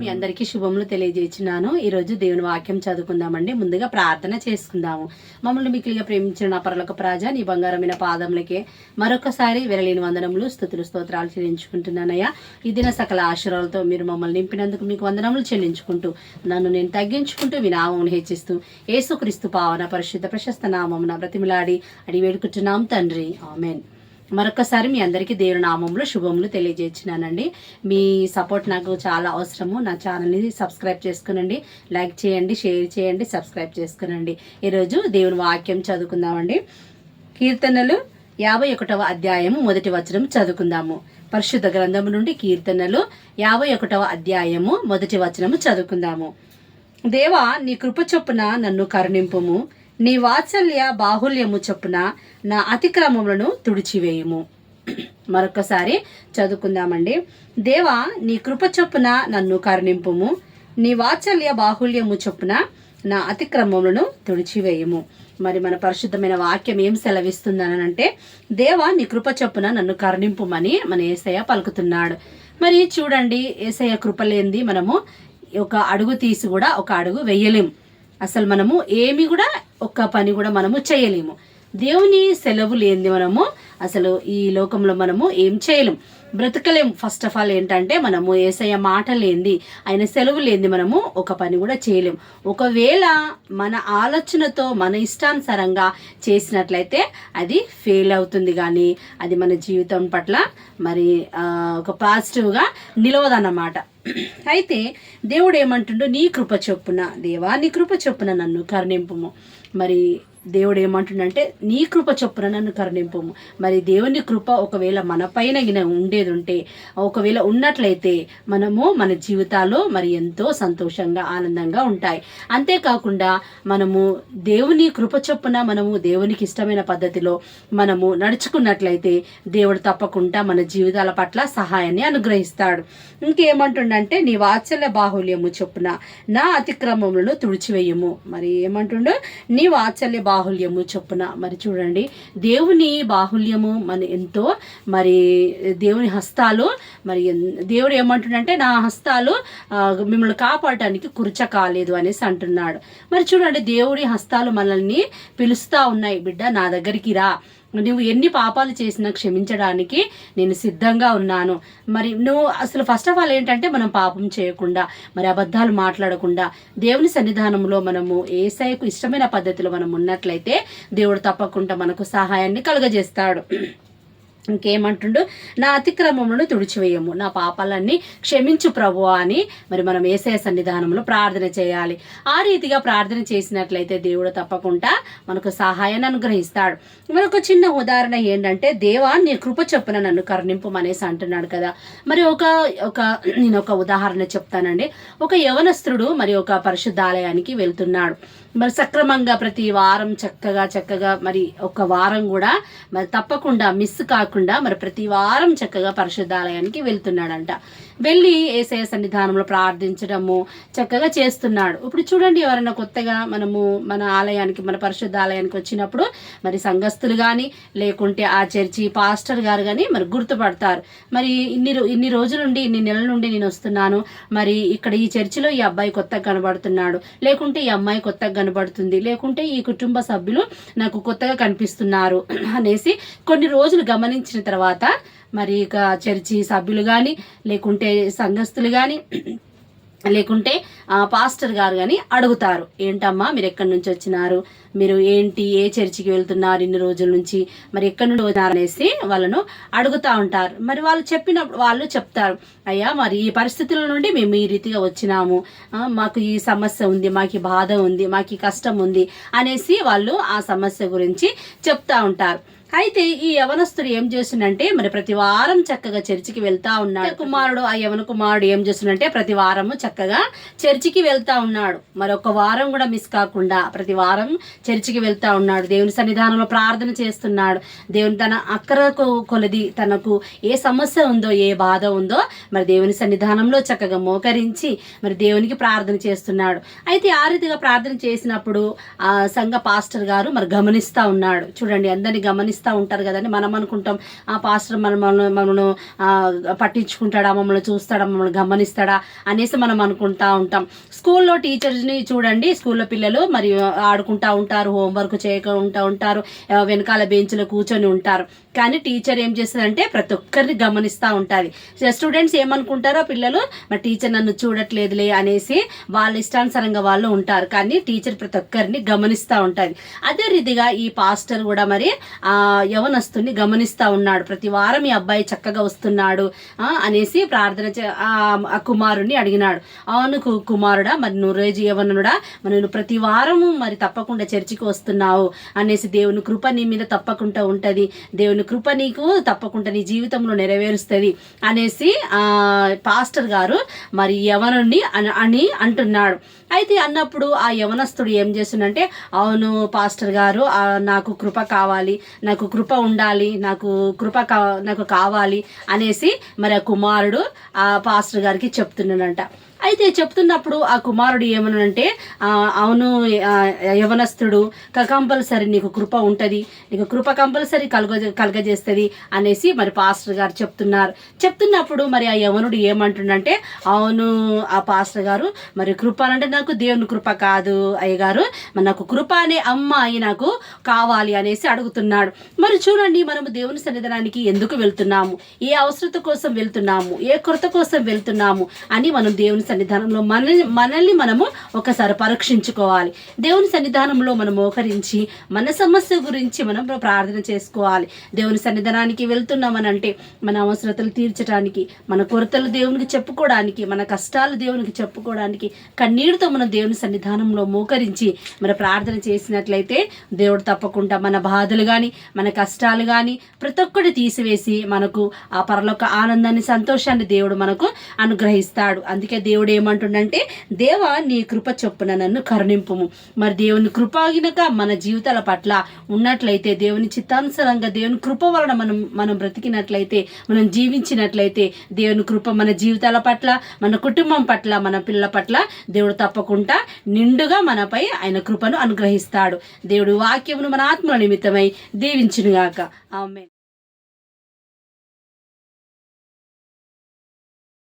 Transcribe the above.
మీ అందరికీ శుభములు తెలియజేస్తున్నాను. ఈరోజు దేవుని వాక్యం చదువుకుందామండి. ముందుగా ప్రార్థన చేసుకుందాము. మమ్మల్ని మిక్కిలిగా ప్రేమించిన నా పరలోకపు రాజా, నీ బంగారమైన పాదములకే మరొకసారి విరలేని వందనములు, స్తుతులు, స్తోత్రాలు చెల్లించుకుంటున్నానయ్యా. ఈ దిన సకల ఆశీర్వాదాలతో మీరు మమ్మల్ని నింపినందుకు మీకు వందనములు చెల్లించుకుంటూ, నన్ను నేను తగ్గించుకుంటూ మీ నామమును హెచ్చిస్తూ యేసుక్రీస్తు పావన పరిశుద్ధ ప్రశస్త నామమున బ్రతిమిలాడి అడిగి వేడుకుంటున్నాం తండ్రి, ఆమెన్. మరొకసారి మీ అందరికీ దేవుని నామంలో శుభములు తెలియజేస్తున్నానండి. మీ సపోర్ట్ నాకు చాలా అవసరము. నా ఛానల్ని సబ్స్క్రైబ్ చేసుకునండి, లైక్ చేయండి, షేర్ చేయండి, సబ్స్క్రైబ్ చేసుకునండి. ఈరోజు దేవుని వాక్యం చదువుకుందామండి. కీర్తనలు 51వ అధ్యాయము 1వ వచనం చదువుకుందాము. పరిశుద్ధ గ్రంథము నుండి కీర్తనలు 51వ అధ్యాయము 1వ వచనము చదువుకుందాము. దేవా, నీ కృప చొప్పున నన్ను కరుణింపుము, నీ వాత్సల్య బాహుల్యము చొప్పున నా అతిక్రమములను తుడిచివేయుము. మరొకసారి చదువుకుందామండి. దేవా, నీ కృప చొప్పున నన్ను కరుణింపుము, నీ వాత్సల్య బాహుల్యము చొప్పున నా అతిక్రమములను తుడిచివేయుము. మరి మన పరిశుద్ధమైన వాక్యం ఏం సెలవిస్తుందనంటే, దేవా, నీ కృప చొప్పున నన్ను కరుణింపుమని మన యేసయ్య పలుకుతున్నాడు. మరి చూడండి, యేసయ్య కృప లేనిది మనము ఒక అడుగు తీసి కూడా ఒక అడుగు వేయలేము. అసలు మనము ఏమి కూడా ఒక్క పని కూడా మనము చేయలేము. దేవుని సెలవు లేనిది మనము అసలు ఈ లోకంలో మనము ఏం చేయలేము, బ్రతకలేము. ఫస్ట్ ఆఫ్ ఆల్ ఏంటంటే, మనము యేసయ్య మాట లేనిది, ఆయన సెలవు లేనిది మనము ఒక పని కూడా చేయలేము. ఒకవేళ మన ఆలోచనతో మన ఇష్టానుసారంగా చేసినట్లయితే అది ఫెయిల్ అవుతుంది, కానీ అది మన జీవితం పట్ల మరి ఒక పాజిటివ్గా నిలవదన్నమాట. అయితే దేవుడు ఏమంటుండో, నీ కృప చొప్పున, దేవా నీ కృప చొప్పున నన్ను కరుణింపుము. మరి దేవుడు ఏమంటుండంటే, నీ కృప చొప్పున నన్ను కరుణింపుము. మరి దేవుని కృప ఒకవేళ మన పైన ఉండేది ఉంటే, ఒకవేళ ఉన్నట్లయితే మనము మన జీవితాల్లో మరి ఎంతో సంతోషంగా ఆనందంగా ఉంటాయి. అంతేకాకుండా మనము దేవుని కృప చొప్పున మనము దేవునికి ఇష్టమైన పద్ధతిలో మనము నడుచుకున్నట్లయితే దేవుడు తప్పకుండా మన జీవితాల పట్ల సహాయాన్ని అనుగ్రహిస్తాడు. ఇంకేమంటుండంటే, నీ వాత్సల్య బాహుల్యము చొప్పున నా అతిక్రమములను తుడిచివేయము. మరి ఏమంటుండో, నీ వాత్సల్య బాహుల్యము చొప్పున. మరి చూడండి, దేవుని బాహుల్యము మన ఎంతో, మరి దేవుని హస్తాలు, మరి దేవుడు ఏమంటుండంటే, నా హస్తాలు మిమ్మల్ని కాపాడటానికి కుర్చ కాలేదు అనేసి అంటున్నాడు. మరి చూడండి, దేవుడి హస్తాలు మనల్ని పిలుస్తూ ఉన్నాయి, బిడ్డ నా దగ్గరికి రా, నువ్వు ఎన్ని పాపాలు చేసినా క్షమించడానికి నేను సిద్ధంగా ఉన్నాను. మరి నువ్వు అసలు ఫస్ట్ ఆఫ్ ఆల్ ఏంటంటే, మనం పాపం చేయకుండా, మరి అబద్ధాలు మాట్లాడకుండా, దేవుని సన్నిధానంలో మనము యేసయ్యకు ఇష్టమైన పద్ధతిలో మనం ఉన్నట్లయితే దేవుడు తప్పకుండా మనకు సహాయాన్ని కలుగజేస్తాడు. ఇంకేమంటుండు, నా అతిక్రమములను తుడిచివేయము, నా పాపాలన్నీ క్షమించు ప్రభువా అని మరి మనం యేసయ్య సన్నిధానంలో ప్రార్థన చేయాలి. ఆ రీతిగా ప్రార్థన చేసినట్లయితే దేవుడు తప్పకుండా మనకు సహాయాన్ని అనుగ్రహిస్తాడు. మరొక చిన్న ఉదాహరణ ఏంటంటే, దేవా నీ కృప చొప్పున నన్ను కరుణింపు అనేసి అంటున్నాడు కదా. మరి నేను ఒక ఉదాహరణ చెప్తానండి. ఒక యవనస్తుడు మరి ఒక పరిశుద్ధాలయానికి వెళ్తున్నాడు. మరి సక్రమంగా ప్రతి వారం చక్కగా మరి ఒక వారం కూడా మరి తప్పకుండా మిస్ కాకుండా మరి ప్రతి వారం చక్కగా పరిశుద్ధాలయానికి వెళ్తున్నాడంట. వెళ్ళి యేసయ్య సన్నిధానంలో ప్రార్థించడము చక్కగా చేస్తున్నాడు. ఇప్పుడు చూడండి, ఎవరైనా కొత్తగా మనము మన ఆలయానికి, మన పరిశుద్ధాలయానికి వచ్చినప్పుడు మరి సంఘస్థులు కానీ, లేకుంటే ఆ చర్చి పాస్టర్ గారు కానీ మరి గుర్తుపడతారు. మరి ఇన్ని రోజుల నుండి, ఇన్ని నెలల నుండి నేను వస్తున్నాను, మరి ఇక్కడ ఈ చర్చిలో ఈ అబ్బాయి కొత్తగా కనబడుతున్నాడు, లేకుంటే ఈ అమ్మాయి కొత్తగా కనబడుతుంది, లేకుంటే ఈ కుటుంబ సభ్యులు నాకు కొత్తగా కనిపిస్తున్నారు అనేసి కొన్ని రోజులు గమనించిన తర్వాత మరి ఇక చర్చి సభ్యులు కానీ, లేకుంటే సంఘస్థులు కానీ, లేకుంటే పాస్టర్ గారు కానీ అడుగుతారు, ఏంటమ్మా మీరు ఎక్కడి నుంచి వచ్చినారు, మీరు ఏంటి, ఏ చర్చికి వెళ్తున్నారు ఇన్ని రోజుల నుంచి, మరి ఎక్కడి నుండి వచ్చినారు అనేసి వాళ్ళను అడుగుతూ ఉంటారు. మరి వాళ్ళు చెప్పినప్పుడు వాళ్ళు చెప్తారు, అయ్యా మరి ఈ పరిస్థితుల నుండి మేము ఈ రీతిగా వచ్చినాము, మాకు ఈ సమస్య ఉంది, మాకు ఈ బాధ ఉంది, మాకు ఈ కష్టం ఉంది అనేసి వాళ్ళు ఆ సమస్య గురించి చెప్తా ఉంటారు. అయితే ఈ యవనస్తుడు ఏం చేస్తుందంటే, మరి ప్రతి వారం చక్కగా చర్చికి వెళ్తా ఉన్నాడు. ఆ యవన కుమారుడు ఏం చేస్తుందంటే, ప్రతి వారము చక్కగా చర్చికి వెళ్తా ఉన్నాడు. మరి ఒక వారం కూడా మిస్ కాకుండా ప్రతి వారం చర్చికి వెళ్తా ఉన్నాడు. దేవుని సన్నిధానంలో ప్రార్థన చేస్తున్నాడు. దేవుని తన అక్కరకు కొలది తనకు ఏ సమస్య ఉందో, ఏ బాధ ఉందో మరి దేవుని సన్నిధానంలో చక్కగా మోకరించి మరి దేవునికి ప్రార్థన చేస్తున్నాడు. అయితే ఆ రీతిగా ప్రార్థన చేసినప్పుడు ఆ సంఘ పాస్టర్ గారు మరి గమనిస్తా ఉన్నాడు. చూడండి, అందరినీ గమనిస్తా గమనిస్తూ ఉంటారు కదండి. మనం అనుకుంటాం ఆ పాస్టర్ మనల్ని పట్టించుకుంటాడా, మమ్మల్ని చూస్తాడా, మమ్మల్ని గమనిస్తాడా అనేసి మనం అనుకుంటా ఉంటాం. స్కూల్లో టీచర్స్ని చూడండి, స్కూల్లో పిల్లలు మరి ఆడుకుంటూ ఉంటారు, హోంవర్క్ చేయకుండా ఉంటారు, వెనకాల బెంచ్లో కూర్చొని ఉంటారు. కానీ టీచర్ ఏం చేస్తుందంటే ప్రతి ఒక్కరిని గమనిస్తూ ఉంటుంది. స్టూడెంట్స్ ఏమనుకుంటారో పిల్లలు మరి టీచర్ నన్ను చూడట్లేదులే అనేసి వాళ్ళ ఇష్టానుసారంగా వాళ్ళు ఉంటారు. కానీ టీచర్ ప్రతి ఒక్కరిని గమనిస్తూ ఉంటుంది. అదే రీతిగా ఈ పాస్టర్ కూడా మరి యవనస్తుని గమనిస్తూ ఉన్నాడు. ప్రతి వారం ఈ అబ్బాయి చక్కగా వస్తున్నాడు అనేసి ప్రార్థన ఆ కుమారుడిని అడిగినాడు. అవును కుమారుడా, మరి నువ్వు రోజు యవనుడా, మరి నువ్వు ప్రతి వారము మరి తప్పకుండా చర్చికి వస్తున్నావు అనేసి దేవుని కృప నీ మీద తప్పకుండా ఉంటుంది, దేవుని కృప నీకు తప్పకుండా నీ జీవితంలో నెరవేరుస్తుంది అనేసి పాస్టర్ గారు మరి యవనుని అని అంటున్నాడు. అయితే అన్నప్పుడు ఆ యవనస్తుడు ఏం చేస్తుందంటే, అవును పాస్టర్ గారు, నాకు కృప కావాలి, నాకు కృప ఉండాలి, నాకు కావాలి అనేసి మరి ఆ కుమారుడు ఆ పాస్టర్ గారికి చెప్తున్నాడంట. అయితే చెప్తున్నప్పుడు ఆ కుమారుడు ఏమనంటే, అవును యవనస్తుడు, కంపల్సరీ నీకు కృప ఉంటుంది, నీకు కృప కంపల్సరీ కలగజేస్తుంది అనేసి మరి పాస్టర్ గారు చెప్తున్నప్పుడు మరి ఆ యవనుడు ఏమంటుండంటే, అవును ఆ పాస్టర్ గారు, మరి కృప అంటే నాకు దేవుని కృప కాదు అయ్యగారు, మరి నాకు కృప అనే అమ్మాయి నాకు కావాలి అనేసి అడుగుతున్నాడు. మరి చూడండి, మనము దేవుని సన్నిధానానికి ఎందుకు వెళ్తున్నాము, ఏ అవసరత కోసం వెళ్తున్నాము, ఏ కొరత కోసం వెళ్తున్నాము అని మనం దేవుని సన్నిధానంలో మనల్ని మనము ఒకసారి పరీక్షించుకోవాలి. దేవుని సన్నిధానంలో మనం మోకరించి మన సమస్య గురించి మనం ప్రార్థన చేసుకోవాలి. దేవుని సన్నిధానానికి వెళ్తున్నామనంటే మన అవసరతలు తీర్చడానికి, మన కొరతలు దేవునికి చెప్పుకోవడానికి, మన కష్టాలు దేవునికి చెప్పుకోవడానికి కన్నీటితో మనం దేవుని సన్నిధానంలో మోకరించి మన ప్రార్థన చేసినట్లయితే దేవుడు తప్పకుండా మన బాధలు కానీ, మన కష్టాలు కానీ ప్రతి ఒక్కటి తీసివేసి మనకు ఆ పరలోక ఆనందాన్ని, సంతోషాన్ని దేవుడు మనకు అనుగ్రహిస్తాడు. అందుకే దేవుడు ఏమంటుండంటే, దేవా నీ కృప చొప్పున నన్ను కరుణింపుము. మరి దేవుని కృపగినక మన జీవితాల పట్ల ఉన్నట్లయితే, దేవుని చిత్తానుసారంగా దేవుని కృప వలన మనం బ్రతికినట్లయితే, మనం జీవించినట్లయితే, దేవుని కృప మన జీవితాల పట్ల, మన కుటుంబం పట్ల, మన పిల్లల పట్ల దేవుడు తప్పకుండా నిండుగా మనపై ఆయన కృపను అనుగ్రహిస్తాడు. దేవుడి వాక్యమును మన ఆత్మ నిమిత్తమై దీవించునుగాక. ఆమేన్.